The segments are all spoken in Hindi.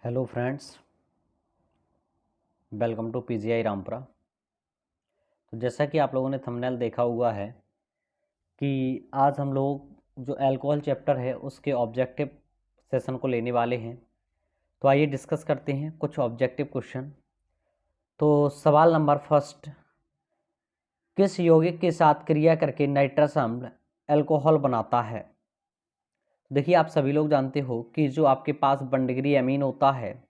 Hello friends, welcome to PGI Rampura. तो जैसा कि आप लोगों ने थंबनेल देखा हुआ है कि आज हम लोग जो अल्कोहल चैप्टर है उसके ऑब्जेक्टिव सेशन को लेने वाले हैं। तो आइए डिस्कस करते हैं कुछ ऑब्जेक्टिव क्वेश्चन। तो सवाल नंबर फर्स्ट, किस यौगिक के साथ क्रिया करके नाइट्रस अम्ल अल्कोहल बनाता है? देखिए, आप सभी लोग जानते हो कि जो आपके पास 1 डिग्री एमीन होता है,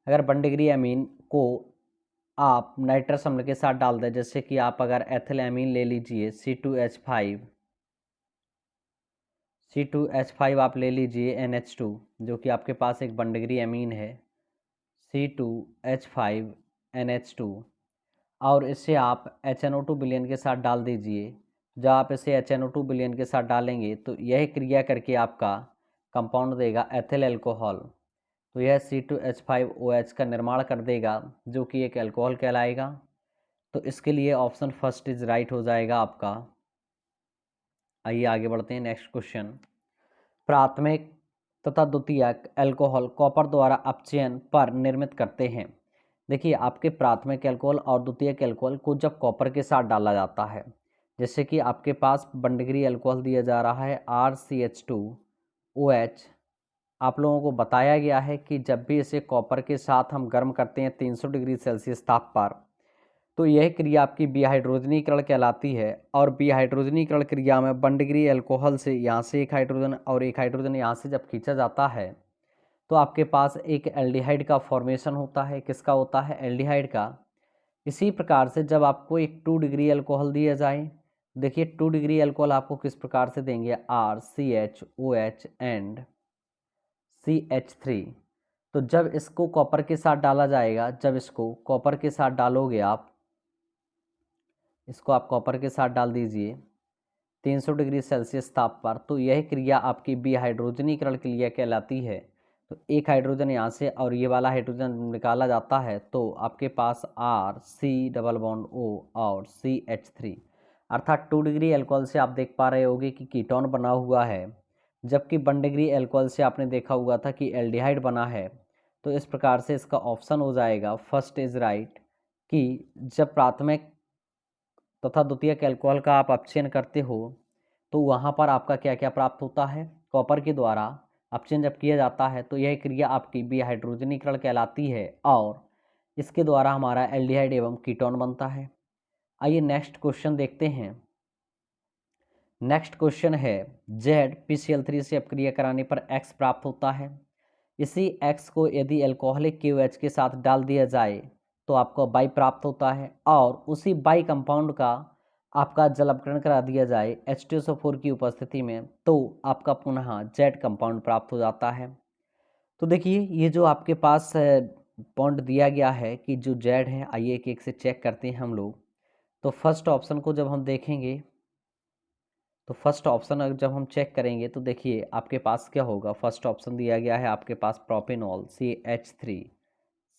अगर 1 डिग्री एमीन को आप नाइट्रस अम्ल के साथ डाल दें, जैसे कि आप अगर एथिलएमीन ले लीजिए C2H5 आप ले लीजिए NH2, जो कि आपके पास एक 1 डिग्री एमीन है C2H5NH2, और इसे आप HNO2 विलयन के साथ डाल दीजिए। जब आप इसे HNO2 विलयन के साथ डालेंगे तो यह क्रिया करके आपका कंपाउंड देगा एथिल अल्कोहल। तो यह C2H5OH का निर्माण कर देगा, जो कि एक अल्कोहल कहलाएगा। तो इसके लिए ऑप्शन फर्स्ट इज राइट हो जाएगा आपका। आइए आगे बढ़ते हैं। नेक्स्ट क्वेश्चन, प्राथमिक तथा द्वितीयक अल्कोहल कॉपर द्वारा अपचयन पर निर्मित करते हैं। देखिए, आपके प्राथमिक अल्कोहल और द्वितीयक अल्कोहल को जब कॉपर के साथ डाला जाता है, जैसे कि आपके पास 1 डिग्री अल्कोहल दिया जा रहा है RCH2OH, आप लोगों को बताया गया है कि जब भी इसे कॉपर के साथ हम गर्म करते हैं 300 डिग्री सेल्सियस ताप पर, तो यह क्रिया आपकी विहाइड्रोजनीकरण कहलाती है। और विहाइड्रोजनीकरण क्रिया में 1 डिग्री अल्कोहल से यहाँ से एक हाइड्रोजन और एक हाइड्रोजन यहाँ से जब खींचा जाता है तो आपके पास एक एल्डिहाइड का फॉर्मेशन होता है। किसका होता है? एल्डिहाइड का। इसी प्रकार से जब आपको एक 2 डिग्री अल्कोहल दिया जाए, देखिए 2 डिग्री अल्कोहल आपको किस प्रकार से देंगे, RCHOH एंड CH3। तो जब इसको कॉपर के साथ डाला जाएगा, जब इसको कॉपर के साथ डालोगे आप, इसको आप कॉपर के साथ डाल दीजिए 300 डिग्री सेल्सियस ताप पर, तो यह क्रिया आपकी विहाइड्रोजनीकरण क्रिया कहलाती है। तो एक हाइड्रोजन यहाँ से और ये वाला हाइड्रोजन निकाला जाता है, तो आपके पास RC डबल बॉन्ड O और CH3, अर्थात 2 डिग्री अल्कोहल से आप देख पा रहे होगे कि कीटोन बना हुआ है, जबकि 1 डिग्री अल्कोहल से आपने देखा हुआ था कि एल्डिहाइड बना है। तो इस प्रकार से इसका ऑप्शन हो जाएगा फर्स्ट इज राइट, कि जब प्राथमिक तथा द्वितीयक अल्कोहल का आप अपचयन करते हो तो वहाँ पर आपका क्या क्या प्राप्त होता है, कॉपर के द्वारा अपचयन जब किया जाता है तो यह क्रिया आपकी विहाइड्रोजनीकरण कहलाती है और इसके द्वारा हमारा एल्डिहाइड एवं कीटोन बनता है। आइए नेक्स्ट क्वेश्चन देखते हैं। नेक्स्ट क्वेश्चन है, ZPCl3 से अपक्रिया कराने पर X प्राप्त होता है। इसी X को यदि एल्कोहलिक KOH के साथ डाल दिया जाए तो आपको बाई प्राप्त होता है, और उसी बाई कंपाउंड का आपका जल अपकरण करा दिया जाए H2SO4 की उपस्थिति में, तो आपका पुनः Z कंपाउंड प्राप्त हो जाता है। तो देखिए, ये जो आपके पास बॉन्ड दिया गया है कि जो Z है, आइए एक एक से चेक करते हैं हम लोग। तो फर्स्ट ऑप्शन को जब हम देखेंगे, तो फर्स्ट ऑप्शन अगर जब हम चेक करेंगे तो देखिए आपके पास क्या होगा। फर्स्ट ऑप्शन दिया गया है आपके पास propanol CH3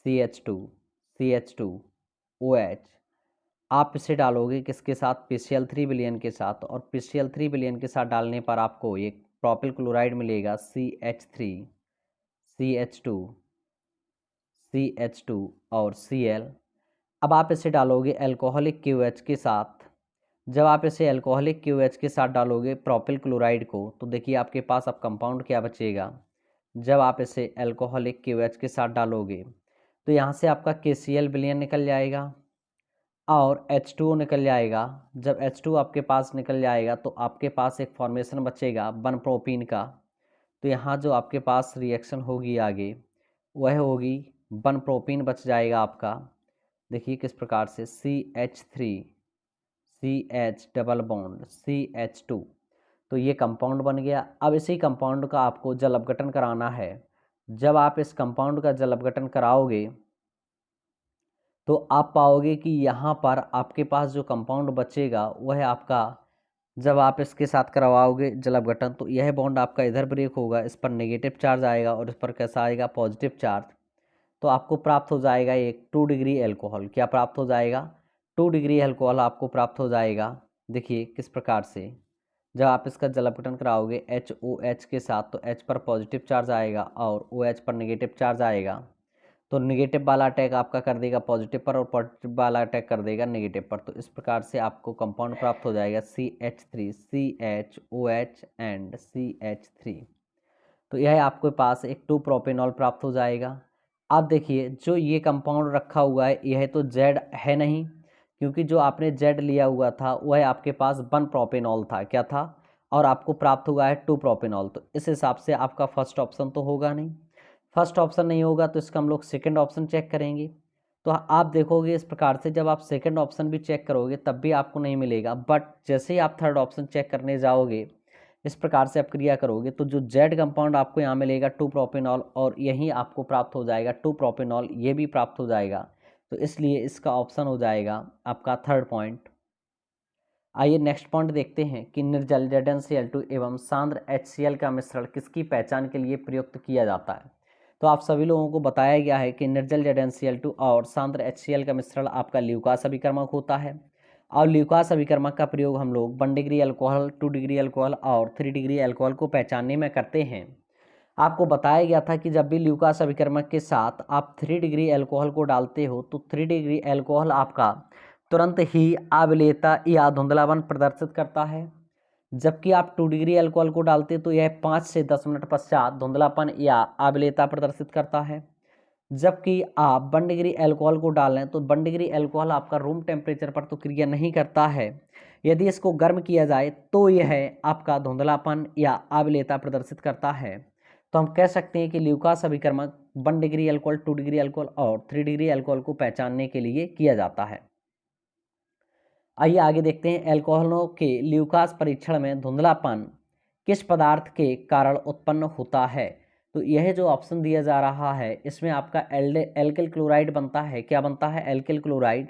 CH2 CH2 OH। आप इसे डालोगे किसके साथ? PCl3 विलयन के साथ, और PCl3 विलयन के साथ डालने पर आपको एक प्रोपिल क्लोराइड मिलेगा CH3 CH2 CH2 और Cl। अब आप इसे डालोगे अल्कोहलिक KOH के साथ। जब आप इसे अल्कोहलिक KOH के साथ डालोगे प्रोपिल क्लोराइड को, तो देखिए आपके पास अब कंपाउंड क्या बचेगा। जब आप इसे अल्कोहलिक KOH के साथ डालोगे तो यहाँ से आपका KCl विलयन निकल जाएगा और H2O निकल जाएगा। जब H2 आपके पास निकल जाएगा तो आपके पास एक फॉर्मेशन बचेगा 1 प्रोपीन का। तो यहाँ जो आपके पास रिएक्शन होगी आगे, वह होगी 1 प्रोपीन बच जाएगा आपका। देखिए किस प्रकार से, CH3 CH double bond CH2, तो ये कंपाउंड बन गया। अब इसी कंपाउंड का आपको जल अपघटन कराना है। जब आप इस कंपाउंड का जल अपघटन कराओगे तो आप पाओगे कि यहाँ पर आपके पास जो कंपाउंड बचेगा वह आपका, जब आप इसके साथ करवाओगे जल अपघटन, तो यह बॉन्ड आपका इधर ब्रेक होगा, इस पर नेगेटिव चार्ज आएगा और इस पर कैसा आएगा, पॉजिटिव चार्ज। तो आपको प्राप्त हो जाएगा एक 2 डिग्री अल्कोहल। क्या प्राप्त हो जाएगा? 2 डिग्री अल्कोहल आपको प्राप्त हो जाएगा। देखिए किस प्रकार से, जब आप इसका जल अपघटन कराओगे HOH के साथ, तो H पर पॉजिटिव चार्ज आएगा और OH पर नेगेटिव चार्ज आएगा। तो नेगेटिव वाला अटैक आपका कर देगा पॉजिटिव पर और पॉजिटिव वाला अटैक कर देगा नेगेटिव पर। तो इस प्रकार से आपको कंपाउंड प्राप्त हो जाएगा CH3, CHOH एंड CH3। तो यह आपके पास एक 2 प्रोपेनॉल प्राप्त हो जाएगा। अब देखिए जो ये कंपाउंड रखा हुआ है यह तो Z है नहीं, क्योंकि जो आपने Z लिया हुआ था वह आपके पास 1 प्रोपेनॉल था, क्या था, और आपको प्राप्त हुआ है 2 प्रोपेनॉल। तो इस हिसाब से आपका फर्स्ट ऑप्शन तो होगा नहीं। फर्स्ट ऑप्शन नहीं होगा तो इसका हम लोग सेकंड ऑप्शन चेक करेंगे। तो आप देखोगे इस प्रकार से जब आप सेकंड ऑप्शन भी चेक करोगे तब भी आपको नहीं मिलेगा, बट जैसे ही आप थर्ड ऑप्शन चेक करने जाओगे इस प्रकार से आप क्रिया करोगे तो जो जेड कंपाउंड आपको यहाँ मिलेगा 2 प्रोपेनॉल और यहीं आपको प्राप्त हो जाएगा 2 प्रोपेनॉल, ये भी प्राप्त हो जाएगा। तो इसलिए इसका ऑप्शन हो जाएगा आपका थर्ड पॉइंट। आइए नेक्स्ट पॉइंट देखते हैं कि निर्जल ZnCl2 एवं सांद्र HCl का मिश्रण किसकी पहचान के लिए प्रयुक्त किया जाता है। तो आप सभी लोगों को बताया गया है कि निर्जल ZnCl2 और सांद्र HCl का मिश्रण आपका ल्यूकास अभिकर्मक होता है और ल्यूकास अभिकर्मक का प्रयोग हम लोग 1 डिग्री अल्कोहल, 2 डिग्री अल्कोहल और 3 डिग्री अल्कोहल को पहचानने में करते हैं। आपको बताया गया था कि जब भी ल्यूकास अभिकर्मक के साथ आप 3 डिग्री अल्कोहल को डालते हो तो 3 डिग्री अल्कोहल आपका तुरंत ही आविलेयता या धुंधलापन प्रदर्शित करता है, जबकि आप 2 डिग्री अल्कोहल को डालते तो यह 5 से 10 मिनट पश्चात धुंधलापन या आविलेयता प्रदर्शित करता है। जबकि आप 1 डिग्री अल्कोहल को डालें तो 1 डिग्री अल्कोहल आपका रूम टेम्परेचर पर तो क्रिया नहीं करता है, यदि इसको गर्म किया जाए तो यह आपका धुंधलापन या आविलेयता प्रदर्शित करता है। तो हम कह सकते हैं कि ल्यूकास अभिकर्मक 1 डिग्री अल्कोहल, 2 डिग्री अल्कोहल और 3 डिग्री अल्कोहल को पहचानने के लिए किया जाता है। आइए आगे देखते हैं एल्कोहलों के ल्यूकास परीक्षण में धुंधलापन किस पदार्थ के कारण उत्पन्न होता है। तो यह जो ऑप्शन दिया जा रहा है इसमें आपका एल्किल क्लोराइड बनता है। क्या बनता है? एल्किल क्लोराइड,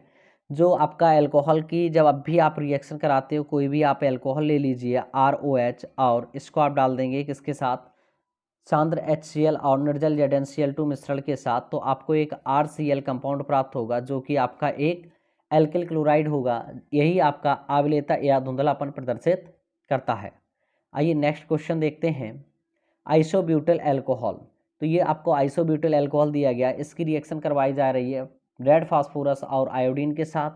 जो आपका एल्कोहल की जब अब भी आप रिएक्शन कराते हो, कोई भी आप एल्कोहल ले लीजिए ROH और इसको आप डाल देंगे किसके साथ, सांद्र HCl और निर्जल ZnCl2 मिश्रण के साथ, तो आपको एक RCl कंपाउंड प्राप्त होगा जो कि आपका एक एल्किल क्लोराइड होगा। यही आपका आविलेयता या धुंधलापन प्रदर्शित करता है। आइए नेक्स्ट क्वेश्चन देखते हैं। आइसोब्यूटिल अल्कोहल, तो ये आपको आइसोब्यूटिल अल्कोहल दिया गया, इसकी रिएक्शन करवाई जा रही है रेड फास्फोरस और आयोडीन के साथ।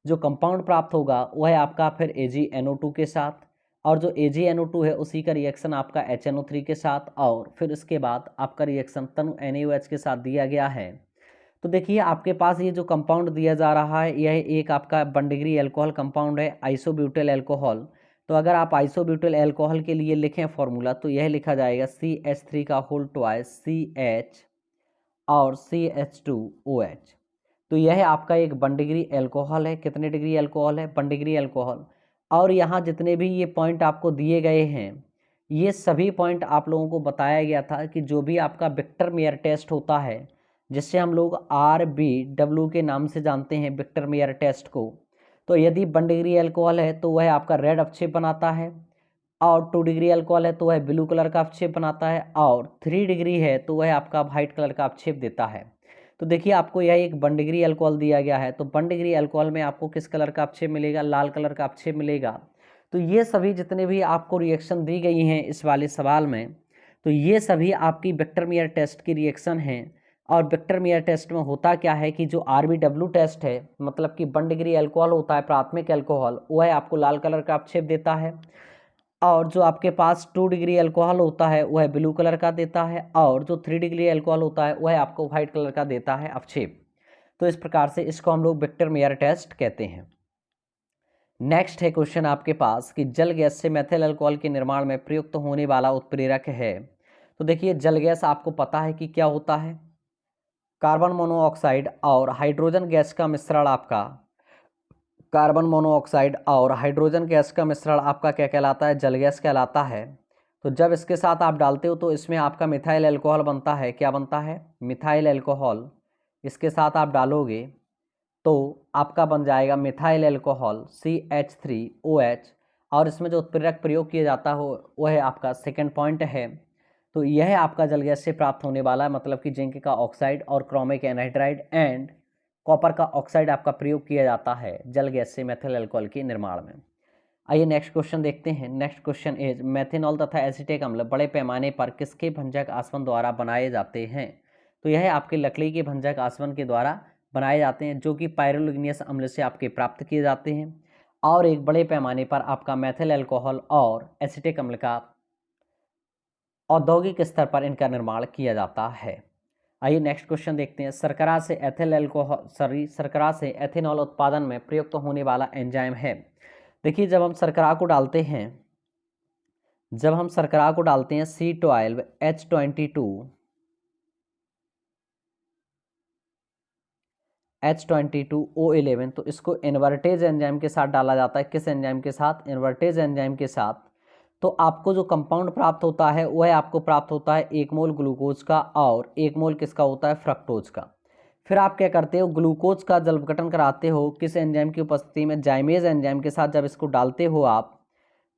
जो कंपाउंड प्राप्त होगा वह आपका फिर AgNO2 के साथ, और जो AgNO2 है उसी का रिएक्शन आपका HNO3 के साथ, और फिर इसके बाद आपका रिएक्शन तनु NaOH के साथ दिया गया है। तो देखिए आपके पास ये जो कंपाउंड दिया जा रहा है यह एक आपका 1 डिग्री अल्कोहल कंपाउंड है, आइसोब्यूटिल अल्कोहल। तो अगर आप आइसोब्यूटिल अल्कोहल के लिए लिखें फॉर्मूला तो यह लिखा जाएगा CH3 का होल ट्वाइस CH और CH2OH। तो यह आपका एक 1 डिग्री अल्कोहल है। कितने डिग्री अल्कोहल है? 1 डिग्री अल्कोहल। और यहाँ जितने भी ये पॉइंट आपको दिए गए हैं ये सभी पॉइंट आप लोगों को बताया गया था कि जो भी आपका विक्टर मेयर टेस्ट होता है, जिससे हम लोग RBW के नाम से जानते हैं विक्टर मेयर टेस्ट को, तो यदि 1 डिग्री अल्कोहल है तो वह आपका रेड अवक्षेप बनाता है, और 2 डिग्री अल्कोहल है तो वह ब्लू कलर का अवक्षेप बनाता है, और 3 डिग्री है तो वह आपका वाइट कलर का अवक्षेप देता है। तो देखिए आपको यह एक 1 डिग्री अल्कोहल दिया गया है, तो 1 डिग्री अल्कोहल में आपको किस कलर का अवक्षेप मिलेगा? लाल कलर का अवक्षेप मिलेगा। तो ये सभी जितने भी आपको रिएक्शन दी गई हैं इस वाले सवाल में, तो ये सभी आपकी विक्टर मेयर टेस्ट की रिएक्शन हैं। और विक्टर मेयर टेस्ट में होता क्या है कि जो RBW टेस्ट है, मतलब कि 1 डिग्री अल्कोहल होता है प्राथमिक अल्कोहल, वह आपको लाल कलर का अवक्षेप देता है, और जो आपके पास 2 डिग्री अल्कोहल होता है वह ब्लू कलर का देता है, और जो 3 डिग्री अल्कोहल होता है वह आपको वाइट कलर का देता है अवक्षेप। तो इस प्रकार से इसको हम लोग विक्टर मेयर टेस्ट कहते हैं। नेक्स्ट है क्वेश्चन आपके पास कि जल गैस से मेथिल अल्कोहल के निर्माण में प्रयुक्त होने वाला उत्प्रेरक है। तो देखिए जल गैस आपको पता है कि क्या होता है, कार्बन मोनोऑक्साइड और हाइड्रोजन गैस का मिश्रण आपका, कार्बन मोनोऑक्साइड और हाइड्रोजन गैस का मिश्रण आपका क्या कहलाता है? जल गैस कहलाता है। तो जब इसके साथ आप डालते हो तो इसमें आपका मिथाइल अल्कोहल बनता है। क्या बनता है? Methyl alcohol. इसके साथ आप डालोगे तो आपका बन जाएगा मिथाइल अल्कोहल CH3OH, और इसमें जो उत्प्रेरक प्रयोग किया जाता हो वह आपका सेकेंड पॉइंट है। तो यह आपका जल गैस से प्राप्त होने वाला है, मतलब कि जिंक का ऑक्साइड और क्रोमिक एनहाइड्राइड एंड कॉपर का ऑक्साइड आपका प्रयोग किया जाता है जल गैस से मेथिल अल्कोहल के निर्माण में। आइए नेक्स्ट क्वेश्चन देखते हैं। नेक्स्ट क्वेश्चन इज मेथेनॉल तथा एसिटिक अम्ल बड़े पैमाने पर किसके भंजक आसवन द्वारा बनाए जाते हैं। तो यह आपके लकड़ी के भंजक आसवन के द्वारा बनाए जाते हैं, जो कि पायरोलिग्नियस अम्ल से आपके प्राप्त किए जाते हैं। और एक बड़े पैमाने पर आपका मैथिल अल्कोहल और एसिटिक अम्ल का औद्योगिक स्तर पर इनका निर्माण किया जाता है। आइए नेक्स्ट क्वेश्चन देखते हैं। शर्करा से एथेनॉल उत्पादन में प्रयुक्त होने वाला एंजाइम है। देखिए, जब हम शर्करा को डालते हैं C12H22O11, तो इसको इन्वर्टेज एंजाइम के साथ डाला जाता है। किस एंजाइम के साथ? इन्वर्टेज एंजाइम के साथ। तो आपको जो कंपाउंड प्राप्त होता है वह आपको प्राप्त होता है 1 मोल ग्लूकोज का और 1 मोल किसका होता है? फ्रक्टोज का। फिर आप क्या करते हो? ग्लूकोज का जल विघटन कराते हो किस एंजाइम की उपस्थिति में? जाइमेज एंजाइम के साथ। जब इसको डालते हो आप,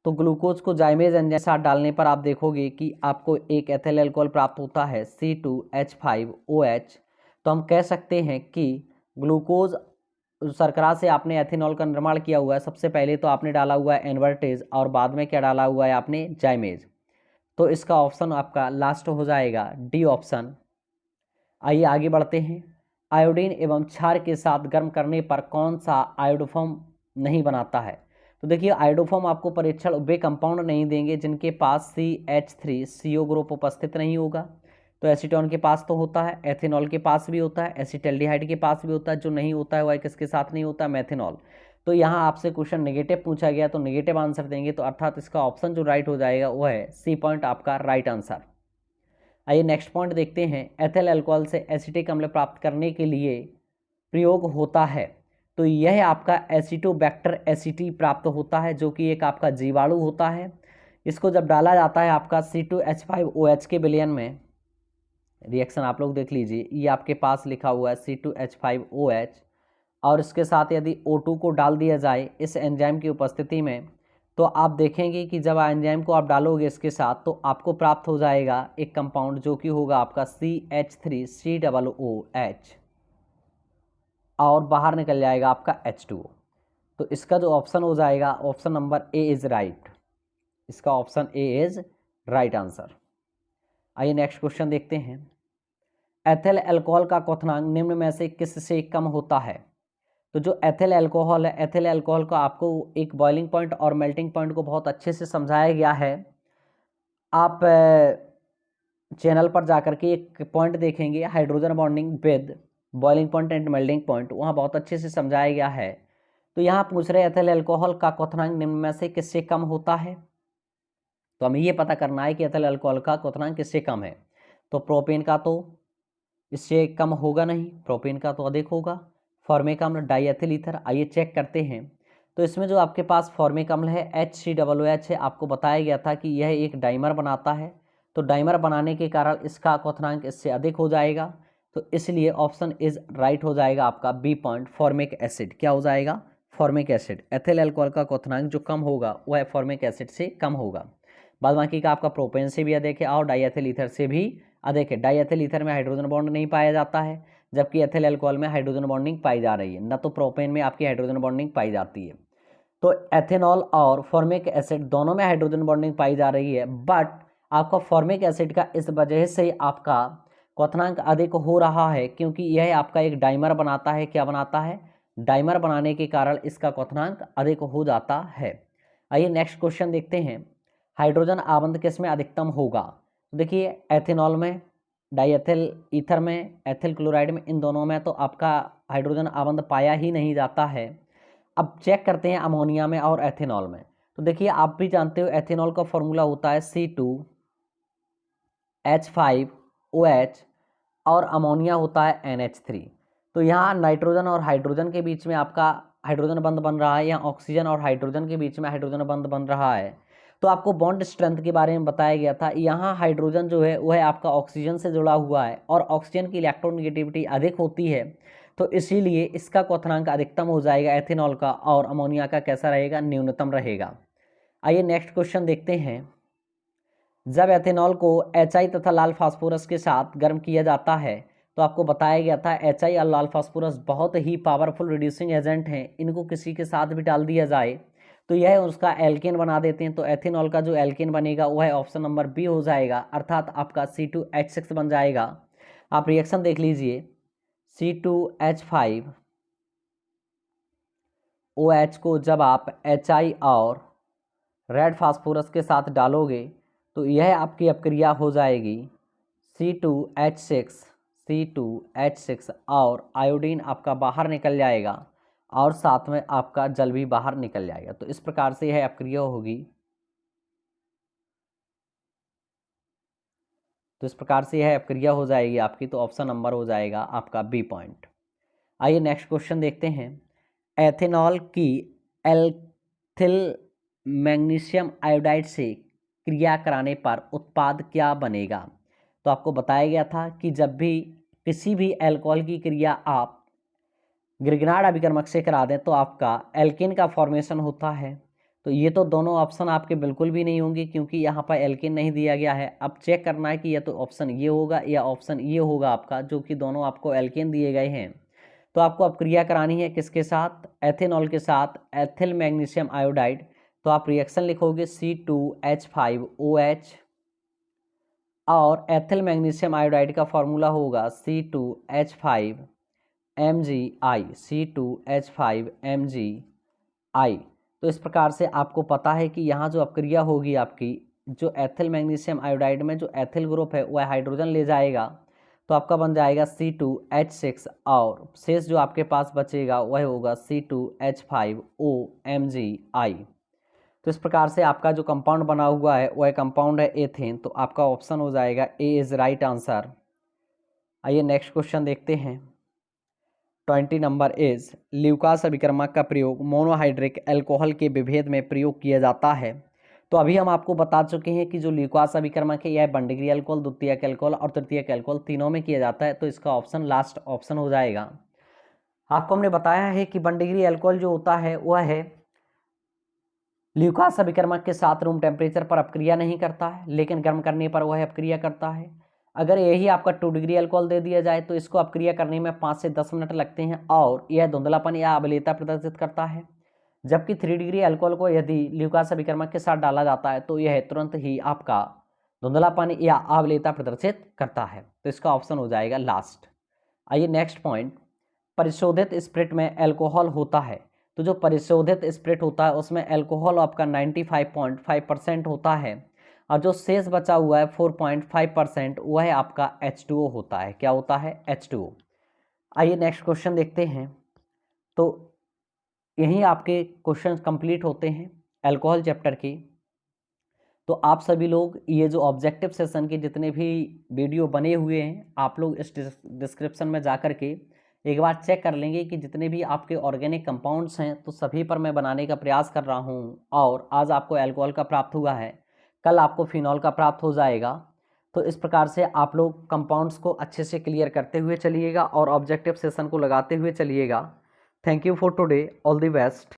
तो ग्लूकोज को जाइमेज एंजाइम के साथ डालने पर आप देखोगे कि आपको एक एथिल अल्कोहल प्राप्त होता है C2H5OH। तो हम कह सकते हैं कि ग्लूकोज शर्करा से आपने एथेनॉल का निर्माण किया हुआ है। सबसे पहले तो आपने डाला हुआ है इन्वर्टेज और बाद में क्या डाला हुआ है आपने? जाइमेज। तो इसका ऑप्शन आपका लास्ट हो जाएगा डी ऑप्शन। आइए आगे बढ़ते हैं। आयोडीन एवं क्षार के साथ गर्म करने पर कौन सा आयोडोफॉर्म नहीं बनाता है? तो देखिए, आयोडोफॉर्म आपको परीक्षण वे कंपाउंड नहीं देंगे जिनके पास CH3CO ग्रुप उपस्थित नहीं होगा। तो एसीटोन के पास तो होता है, एथेनॉल के पास भी होता है, एसिटल्डिहाइड के पास भी होता है। जो नहीं होता है वह किसके साथ नहीं होता? मेथेनॉल। तो यहाँ आपसे क्वेश्चन नेगेटिव पूछा गया तो नेगेटिव आंसर देंगे, तो अर्थात इसका ऑप्शन जो राइट हो जाएगा वो है सी पॉइंट आपका राइट आंसर। आइए नेक्स्ट पॉइंट देखते हैं। एथिल अल्कोहल से एसिटिक अम्ल प्राप्त करने के लिए प्रयोग होता है, तो यह आपका एसिटोबैक्टर एसिटी प्राप्त होता है, जो कि एक आपका जीवाणु होता है। इसको जब डाला जाता है आपका C2H5OH के विलयन में, रिएक्शन आप लोग देख लीजिए, ये आपके पास लिखा हुआ है C2H5OH, और इसके साथ यदि O2 को डाल दिया जाए इस एंजाइम की उपस्थिति में, तो आप देखेंगे कि जब एंजाइम को आप डालोगे इसके साथ, तो आपको प्राप्त हो जाएगा एक कंपाउंड जो कि होगा आपका CH3COOH, और बाहर निकल जाएगा आपका H2O। तो इसका जो ऑप्शन हो जाएगा, option number A is right. इसका option A is right answer. आइए नेक्स्ट क्वेश्चन देखते हैं। एथिल अल्कोहल का क्वथनांक निम्न में से किससे कम होता है? तो जो एथिल अल्कोहल है, एथिल अल्कोहल का आपको एक बॉइलिंग पॉइंट और मेल्टिंग पॉइंट को बहुत अच्छे से समझाया गया है। आप चैनल पर जाकर के एक पॉइंट देखेंगे, hydrogen bonding with boiling point and melting point, वहाँ बहुत अच्छे से समझाया गया है। तो यहाँ पूछ रहे एथिल अल्कोहल का क्वथनांक निम्न में से किससे कम होता है? तो हमें ये पता करना है कि एथिल अल्कोहल का क्वथनांक किससे कम है। तो प्रोपेन का तो इससे कम होगा नहीं, प्रोपेन का तो अधिक होगा। फॉर्मिक अम्ल, डाईएथिल ईथर, आइए चेक करते हैं। तो इसमें जो आपके पास फॉर्मिक अम्ल है HCOOH है, आपको बताया गया था कि यह एक डाइमर बनाता है। तो डाइमर बनाने के कारण इसका क्वथनांक इससे अधिक हो जाएगा, तो इसलिए ऑप्शन इज राइट हो जाएगा आपका बी पॉइंट, फॉर्मिक एसिड। क्या हो जाएगा? Formic acid. एथिल अल्कोहल का क्वथनांक जो कम होगा वह फॉर्मिक एसिड से कम होगा। बाद बाकी का आपका प्रोपेन से भी अधिक है और डाईएथिल ईथर से भी अधिक है। डाईएथिल ईथर में हाइड्रोजन बॉन्ड नहीं पाया जाता है, जबकि एथिल अल्कोहल में हाइड्रोजन बॉन्डिंग पाई जा रही है। न तो प्रोपेन में आपकी हाइड्रोजन बॉन्डिंग पाई जाती है। तो एथेनॉल और फॉर्मिक एसिड दोनों में हाइड्रोजन बॉन्डिंग पाई जा रही है, बट आपका फॉर्मिक एसिड का इस वजह से आपका क्वथनांक अधिक हो रहा है, क्योंकि यह आपका एक डाइमर बनाता है। क्या बनाता है? डाइमर बनाने के कारण इसका क्वथनांक अधिक हो जाता है। आइए नेक्स्ट क्वेश्चन देखते हैं। हाइड्रोजन आबंध किस में अधिकतम होगा? देखिए, एथेनॉल में, डाईएथिल ईथर में, एथिल क्लोराइड में, इन दोनों में तो आपका हाइड्रोजन आबंध पाया ही नहीं जाता है। अब चेक करते हैं अमोनिया में और एथेनॉल में। तो देखिए, आप भी जानते हो एथेनॉल का फॉर्मूला होता है C2H5OH और अमोनिया होता है NH3। तो यहाँ नाइट्रोजन और हाइड्रोजन के बीच में आपका हाइड्रोजन बंध बन रहा है, यहाँ ऑक्सीजन और हाइड्रोजन के बीच में हाइड्रोजन बंध बन रहा है। तो आपको बॉन्ड स्ट्रेंथ के बारे में बताया गया था। यहाँ हाइड्रोजन जो है वह आपका ऑक्सीजन से जुड़ा हुआ है और ऑक्सीजन की इलेक्ट्रोनेगेटिविटी अधिक होती है, तो इसीलिए इसका क्वथनांक अधिकतम हो जाएगा एथेनॉल का, और अमोनिया का कैसा रहेगा? न्यूनतम रहेगा। आइए नेक्स्ट क्वेश्चन देखते हैं। जब एथेनॉल को HI तथा लाल फास्फोरस के साथ गर्म किया जाता है, तो आपको बताया गया था HI और लाल फास्फोरस बहुत ही पावरफुल रिड्यूसिंग एजेंट हैं। इनको किसी के साथ भी डाल दिया जाए तो यह उसका एल्केन बना देते हैं। तो एथेनॉल का जो एल्केन बनेगा वह ऑप्शन नंबर बी हो जाएगा, अर्थात आपका C2H6 बन जाएगा। आप रिएक्शन देख लीजिए, C2H5OH को जब आप HI और रेड फास्फोरस के साथ डालोगे तो यह आपकी अपक्रिया हो जाएगी C2H6 और आयोडीन आपका बाहर निकल जाएगा और साथ में आपका जल भी बाहर निकल जाएगा। तो इस प्रकार से यह अपक्रिया होगी। तो इस प्रकार से यह अपक्रिया हो जाएगी आपकी। तो ऑप्शन नंबर हो जाएगा आपका बी पॉइंट। आइए नेक्स्ट क्वेश्चन देखते हैं। एथेनॉल की एल्थिल मैग्नीशियम आयोडाइड से क्रिया कराने पर उत्पाद क्या बनेगा? तो आपको बताया गया था कि जब भी किसी भी एल्कोहल की क्रिया आप गिरगिनार्ड अभिकर्मक से करा दें तो आपका एल्केन का फॉर्मेशन होता है। तो ये तो दोनों ऑप्शन आपके बिल्कुल भी नहीं होंगे क्योंकि यहाँ पर एल्केन नहीं दिया गया है। अब चेक करना है कि या तो ऑप्शन ये होगा या ऑप्शन ये होगा आपका, जो कि दोनों आपको एल्केन दिए गए हैं। तो आपको अब क्रिया करानी है किसके साथ? एथेनॉल के साथ, एथिल मैग्नीशियम आयोडाइड। तो आप रिएक्शन लिखोगे C2H5OH और एथिल मैग्नीशियम आयोडाइड का फॉर्मूला होगा C2H5MgI। तो इस प्रकार से आपको पता है कि यहाँ जो अपक्रिया होगी आपकी, जो एथिल मैग्नीशियम आयोडाइड में जो एथिल ग्रुप है वह हाइड्रोजन ले जाएगा तो आपका बन जाएगा C2H6 और शेष जो आपके पास बचेगा वह होगा C2H5OMgI। तो इस प्रकार से आपका जो कंपाउंड बना हुआ है वह कंपाउंड है एथेन। तो आपका ऑप्शन हो जाएगा ए इज राइट आंसर। आइए नेक्स्ट क्वेश्चन देखते हैं। 20 नंबर इज ल्यूकास अभिकर्मक का प्रयोग मोनोहाइड्रिक एल्कोहल के विभेद में प्रयोग किया जाता है। तो अभी हम आपको बता चुके हैं कि जो ल्यूकास अभिकर्मक है यह 1 डिग्री अल्कोहल, द्वितीयक अल्कोहल और तृतीयक अल्कोहल तीनों में किया जाता है। तो इसका ऑप्शन लास्ट ऑप्शन हो जाएगा। आपको हमने बताया है कि 1 डिग्री अल्कोहल जो होता है वह है ल्यूकास अभिकर्मक के साथ रूम टेम्परेचर पर अपक्रिया नहीं करता है, लेकिन गर्म करने पर वह अपक्रिया करता है। अगर यही आपका 2 डिग्री अल्कोहल दे दिया जाए तो इसको अपक्रिया करने में 5 से 10 मिनट लगते हैं और यह धुंधलापन या अम्लता प्रदर्शित करता है। जबकि 3 डिग्री अल्कोहल को यदि ल्यूकास अभिकर्मक के साथ डाला जाता है तो यह तुरंत ही आपका धुंधलापन या अम्लता प्रदर्शित करता है। तो इसका ऑप्शन हो जाएगा लास्ट। आइए नेक्स्ट पॉइंट। परिशोधित स्प्रिट में अल्कोहल होता है। तो जो परिशोधित स्प्रिट होता है उसमें अल्कोहल आपका 95.5% होता है और जो शेष बचा हुआ है 4.5% वह आपका H2O होता है। क्या होता है? H2O। आइए नेक्स्ट क्वेश्चन देखते हैं। तो यहीं आपके क्वेश्चन कंप्लीट होते हैं अल्कोहल चैप्टर के। तो आप सभी लोग ये जो ऑब्जेक्टिव सेशन के जितने भी वीडियो बने हुए हैं आप लोग इस डिस्क्रिप्शन में जा कर के एक बार चेक कर लेंगे कि जितने भी आपके ऑर्गेनिक कंपाउंड्स हैं तो सभी पर मैं बनाने का प्रयास कर रहा हूं। और आज आपको अल्कोहल का प्राप्त हुआ है, कल आपको फिनॉल का प्राप्त हो जाएगा। तो इस प्रकार से आप लोग कंपाउंड्स को अच्छे से क्लियर करते हुए चलिएगा और ऑब्जेक्टिव सेशन को लगाते हुए चलिएगा। Thank you for today, all the best.